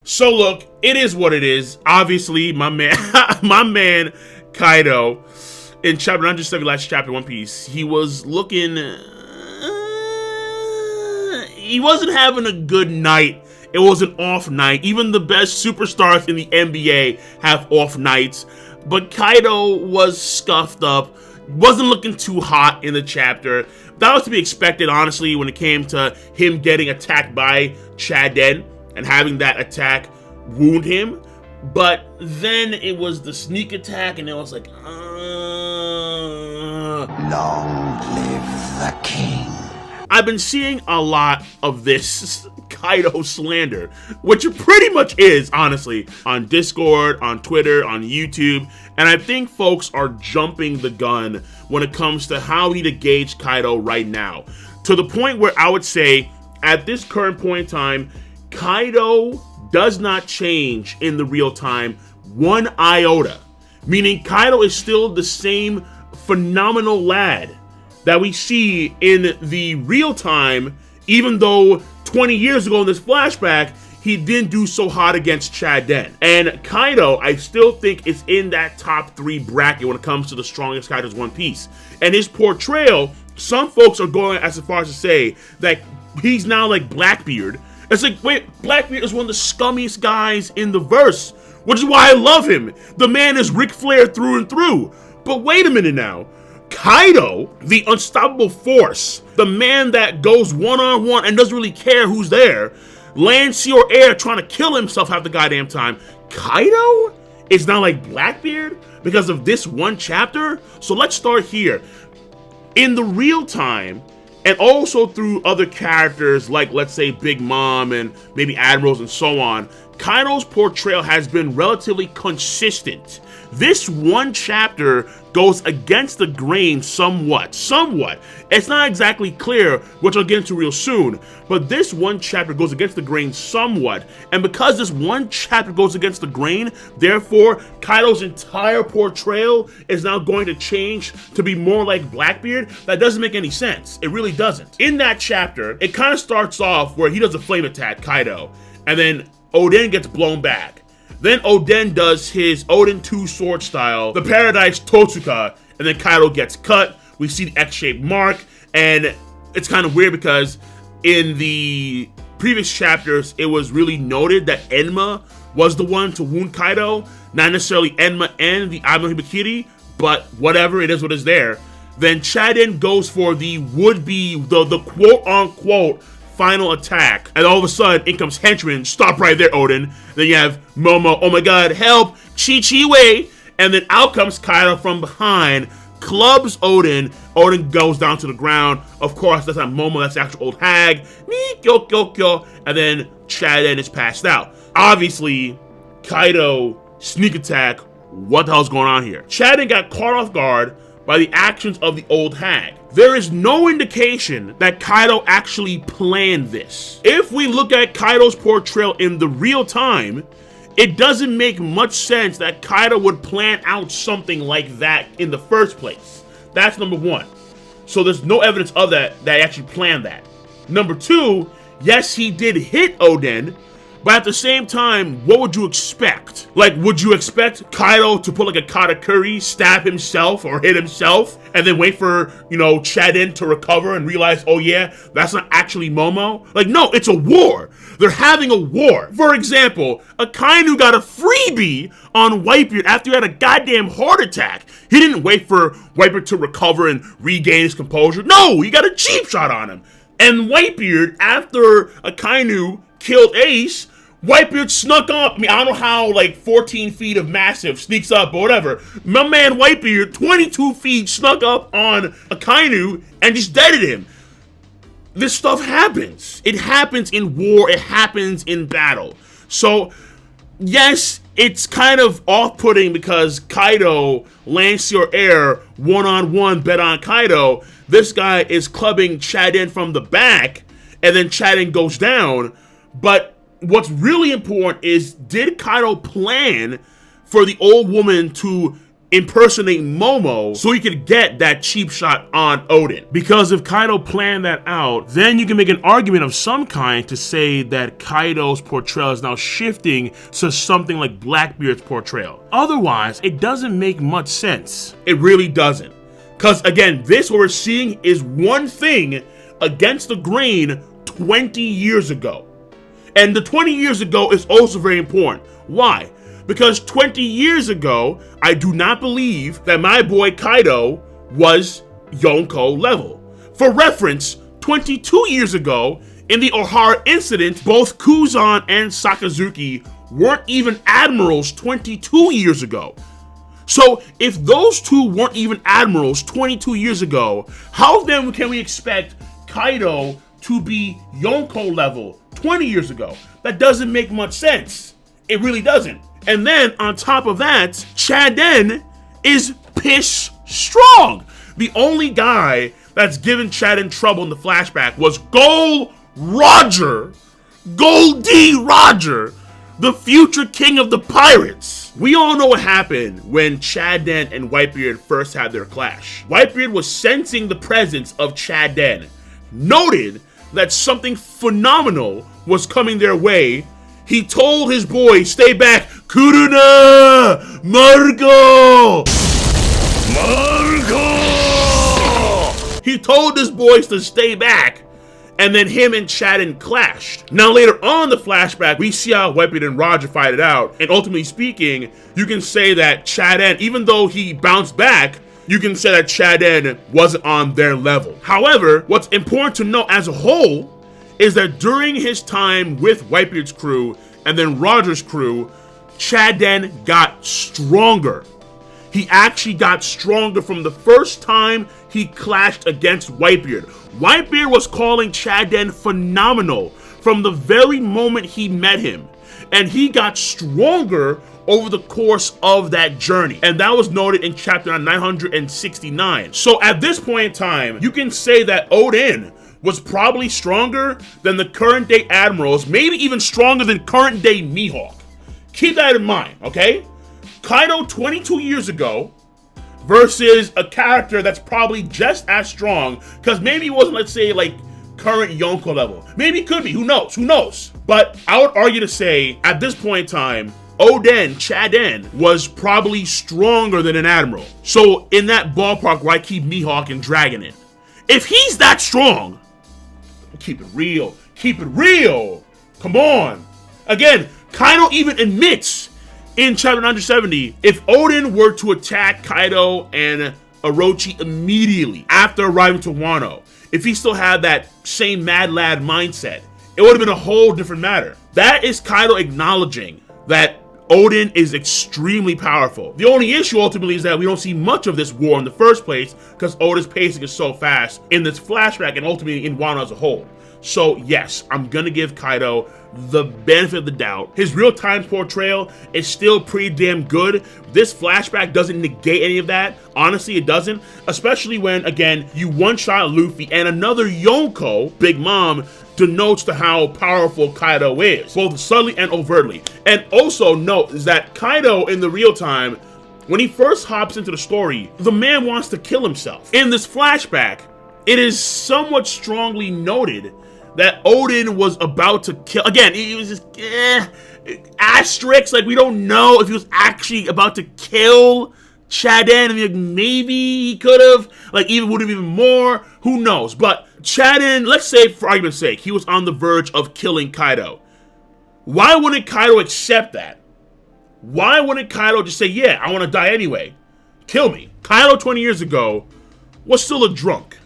So look, it is what it is. Obviously, my man, my man Kaido, in chapter 170, last chapter, One Piece, he was looking. He wasn't having a good night. It was an off night. Even the best superstars in the NBA have off nights. But Kaido was scuffed up. Wasn't looking too hot in the chapter. That was to be expected, honestly, when it came to him getting attacked by Chaden and having that attack wound him. But then it was the sneak attack, and it was like, Long live the king. I've been seeing a lot of this Kaido slander, which it pretty much is, honestly, on Discord, on Twitter, on YouTube, and I think folks are jumping the gun when it comes to how we need to gauge Kaido right now, to the point where I would say, at this current point in time, Kaido does not change in the real time one iota, meaning Kaido is still the same phenomenal lad that we see in the real time, even though 20 years ago in this flashback, he didn't do so hot against Chaden. And Kaido, I still think, is in that top 3 bracket when it comes to the strongest Kaido's One Piece. And his portrayal, some folks are going as far as to say that he's now like Blackbeard. It's like, wait, Blackbeard is one of the scummiest guys in the verse, which is why I love him. The man is Ric Flair through and through. But wait a minute now. Kaido, the unstoppable force, the man that goes one-on-one and doesn't really care who's there, lands sea or air trying to kill himself half the goddamn time. Kaido is now like Blackbeard because of this one chapter? So let's start here. In the real time, and also through other characters like, let's say, Big Mom and maybe Admirals and so on, Kaido's portrayal has been relatively consistent. This one chapter goes against the grain somewhat. It's not exactly clear, which I'll get into real soon, but this one chapter goes against the grain somewhat. And because this one chapter goes against the grain, therefore, Kaido's entire portrayal is now going to change to be more like Blackbeard. That doesn't make any sense. It really doesn't. In that chapter, it kind of starts off where he does a flame attack, Kaido, and then Oden gets blown back. Then Oden does his Oden 2 sword style, the Paradise Totsuka, and then Kaido gets cut. We see the X-shaped mark, and it's kind of weird because in the previous chapters, it was really noted that Enma was the one to wound Kaido, not necessarily Enma and the Ame no Hibikiri, but whatever, it is what is there. Then Chaden goes for the would-be, the quote-unquote final attack, and all of a sudden, in comes Henchman. Stop right there, Oden. Then you have Momo, oh my god, help, Chi-Chi-Wei, and then out comes Kaido from behind, clubs Oden. Oden goes down to the ground. Of course, that's not Momo, that's the actual old hag. And then Chaden is passed out. Obviously, Kaido sneak attack. What the hell's going on here? Chaden got caught off guard by the actions of the old hag. There is no indication that Kaido actually planned this. If we look at Kaido's portrayal in the real time, it doesn't make much sense that Kaido would plan out something like that in the first place. That's number one. So there's no evidence of that he actually planned that. Number two, yes, he did hit Oden, but at the same time, what would you expect? Like, would you expect Kaido to put like a katakuri, stab himself or hit himself, and then wait for, Chaden to recover and realize, oh yeah, that's not actually Momo? Like, no, it's a war. They're having a war. For example, Akainu got a freebie on Whitebeard after he had a goddamn heart attack. He didn't wait for Whitebeard to recover and regain his composure. No, he got a cheap shot on him. And Whitebeard, after Akainu killed Ace, Whitebeard snuck up. I mean, I don't know how, 14 feet of massive sneaks up or whatever. My man Whitebeard, 22 feet, snuck up on Akainu and just deaded him. This stuff happens. It happens in war. It happens in battle. So, yes, it's kind of off-putting because Kaido lands your air one-on-one bet on Kaido. This guy is clubbing Chaden from the back, and then Chaden goes down. But what's really important is, did Kaido plan for the old woman to impersonate Momo so he could get that cheap shot on Oden. Because if Kaido planned that out, then you can make an argument of some kind to say that Kaido's portrayal is now shifting to something like Blackbeard's portrayal. Otherwise, it doesn't make much sense. It really doesn't. Because again, this what we're seeing is one thing against the grain 20 years ago. And the 20 years ago is also very important. Why? Because 20 years ago, I do not believe that my boy Kaido was Yonko level. For reference, 22 years ago, in the Ohara incident, both Kuzan and Sakazuki weren't even admirals 22 years ago. So if those two weren't even admirals 22 years ago, how then can we expect Kaido to be Yonko level 20 years ago? That doesn't make much sense. It really doesn't. And then on top of that, Chaden is piss strong. The only guy that's given Chaden trouble in the flashback was Gold D. Roger, the future king of the pirates. We all know what happened when Chaden and Whitebeard first had their clash. Whitebeard was sensing the presence of Chaden, noted that something phenomenal was coming their way. He told his boys, stay back, Kuruna! Margo! He told his boys to stay back, and then him and Chaden clashed. Now later on in the flashback, we see how Whitebeard and Roger fight it out, and ultimately speaking, you can say that Chaden, even though he bounced back, you can say that Chaden wasn't on their level. However, what's important to know as a whole is that during his time with Whitebeard's crew and then Roger's crew, Chaden got stronger. He actually got stronger from the first time he clashed against Whitebeard. Whitebeard was calling Chaden phenomenal from the very moment he met him. And he got stronger over the course of that journey. And that was noted in chapter 969. So at this point in time, you can say that Oden was probably stronger than the current day admirals, maybe even stronger than current day Mihawk. Keep that in mind, okay? Kaido 22 years ago versus a character that's probably just as strong, because maybe he wasn't, let's say, like current Yonko level. Maybe it could be, who knows? But I would argue to say, at this point in time, Chaden was probably stronger than an admiral. So in that ballpark where I keep Mihawk and Dragon in, if he's that strong, keep it real. Come on. Again, Kaido even admits in chapter 970, if Oden were to attack Kaido and Orochi immediately after arriving to Wano, if he still had that same mad lad mindset, it would have been a whole different matter. That is Kaido acknowledging that Oden is extremely powerful. The only issue ultimately is that we don't see much of this war in the first place because Oden's pacing is so fast in this flashback and ultimately in Wano as a whole. So yes, I'm gonna give Kaido the benefit of the doubt. His real-time portrayal is still pretty damn good. This flashback doesn't negate any of that. Honestly, it doesn't. Especially when, again, you one-shot Luffy and another Yonko, Big Mom, denotes to how powerful Kaido is, both subtly and overtly. And also note is that Kaido in the real time, when he first hops into the story, the man wants to kill himself. In this flashback, it is somewhat strongly noted that Oden was about to kill, again, he was just, asterisks, like we don't know if he was actually about to kill Chaden. I mean, like, maybe he could have, like even would have even more, who knows. But Chaden, let's say for argument's sake, he was on the verge of killing Kaido. Why wouldn't Kaido accept that? Why wouldn't Kaido just say, yeah, I want to die anyway, kill me? Kaido 20 years ago was still a drunk.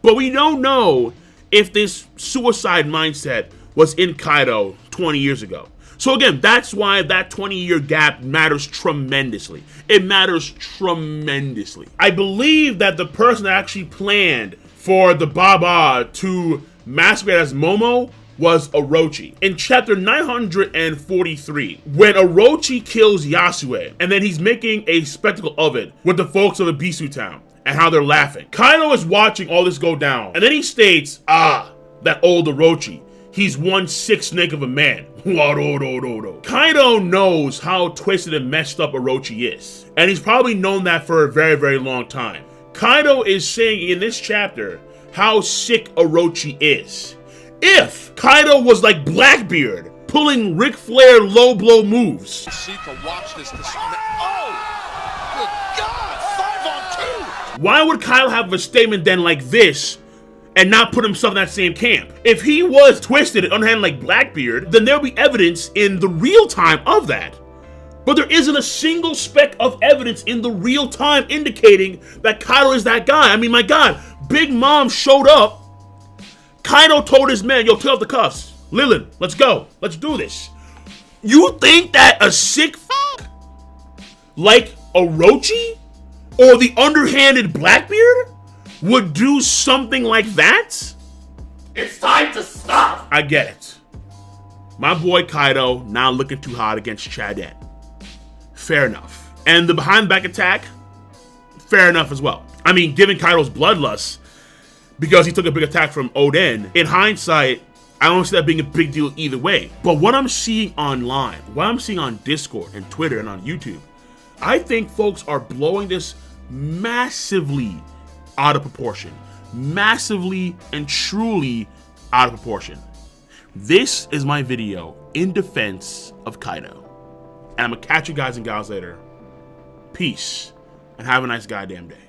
But we don't know if this suicide mindset was in Kaido 20 years ago. So again, that's why that 20-year gap matters tremendously. It matters tremendously. I believe that the person that actually planned for the Baba to masquerade as Momo was Orochi. In chapter 943, when Orochi kills Yasue, and then he's making a spectacle of it with the folks of Ibisu town, and how they're laughing. Kaido is watching all this go down, and then he states, that old Orochi. he's 1/6 neck of a man. Kaido knows how twisted and messed up Orochi is, and he's probably known that for a very, very long time. Kaido is saying in this chapter how sick Orochi is. If Kaido was like Blackbeard, pulling Ric Flair low blow moves. See to watch this. Oh, good God! 5-on-2. Why would Kaido have a statement then like this and not put himself in that same camp? If he was twisted and unhandled like Blackbeard, then there'll be evidence in the real time of that. But there isn't a single speck of evidence in the real time indicating that Kaido is that guy. I mean, my God, Big Mom showed up. Kaido told his man, yo, take off the cuffs. Lilin, let's go. Let's do this. You think that a sick like Orochi or the underhanded Blackbeard would do something like that? It's time to stop! I get it. My boy Kaido now looking too hot against Chadet. Fair enough. And the behind back attack, fair enough as well. I mean, given Kaido's bloodlust, because he took a big attack from Oden, in hindsight, I don't see that being a big deal either way. But what I'm seeing online, what I'm seeing on Discord and Twitter and on YouTube, I think folks are blowing this massively out of proportion. Massively and truly out of proportion. This is my video in defense of Kaido. And I'm gonna catch you guys and gals later. Peace, and have a nice goddamn day.